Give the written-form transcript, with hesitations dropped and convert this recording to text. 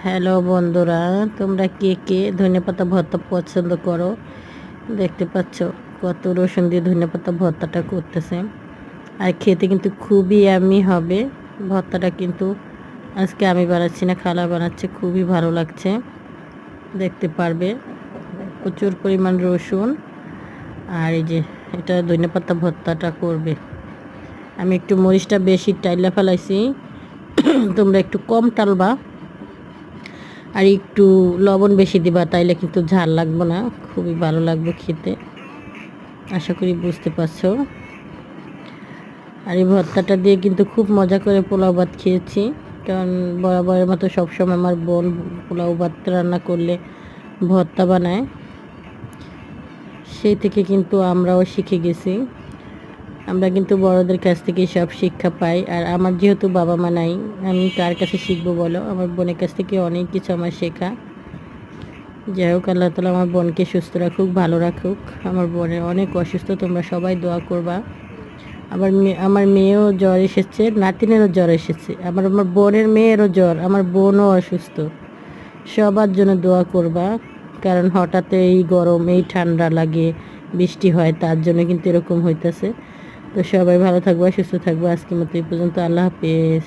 Hello বন্ধুরা, তোমরা কে কে ধনেপাতা ভর্তা পছন্দ করো? দেখতে পাচ্ছ কত রসুন দিয়ে ধনেপাতা ভর্তাটা করতেছে। আর খেতে কিন্তু খুবই ইয়াম্মি হবে। ভর্তাটা কিন্তু আজকে আমি বানাচ্ছি না, খালা বানাচ্ছে, খুবই ভালো লাগছে। দেখতে পারবে প্রচুর পরিমাণ রসুন। আর এই যে এটা ধনেপাতা ভর্তাটা করবে। আমি একটু মরিচটা বেশি টাইলা ফেলাইছি, তোমরা একটু কম টালবা। আর একটু লবণ বেশি দিবা, তাইলে কিন্তু ঝাল লাগবে না, খুবই ভালো লাগবে খেতে। আশা করি বুঝতে পারছো। আর এই ভর্তাটা দিয়ে কিন্তু খুব মজা করে পোলাও ভাত খেয়েছি। কারণ বরাবরের মতো সবসময় আমার বোন পোলাও ভাত রান্না করলে ভর্তা বানায়, সেই থেকে কিন্তু আমরাও শিখে গেছি। আমরা কিন্তু বড়দের কাছ থেকে সব শিক্ষা পাই। আর আমার যেহেতু বাবা মা নাই, আমি কার কাছে শিখবো বলো? আমার বোনের কাছ থেকে অনেক কিছু আমার শেখা। যাই হোক, আল্লাহ তালা আমার বোনকে সুস্থ রাখুক, ভালো রাখুক। আমার বোনের অনেক অসুস্থ, তোমরা সবাই দোয়া করবা। আমার মেয়েও জ্বর এসেছে, নাতিনেরও জ্বর এসেছে, আমার বোনের মেয়েরও জ্বর, আমার বোনও অসুস্থ। সবার জন্য দোয়া করবা, কারণ হঠাৎ এই গরম, এই ঠান্ডা লাগে, বৃষ্টি হয়, তার জন্য কিন্তু এরকম হইতেছে। তো সবাই ভালো থাকবা, সুস্থ থাকবা। আজকের মতো এই পর্যন্ত। আল্লাহ হাফেজ।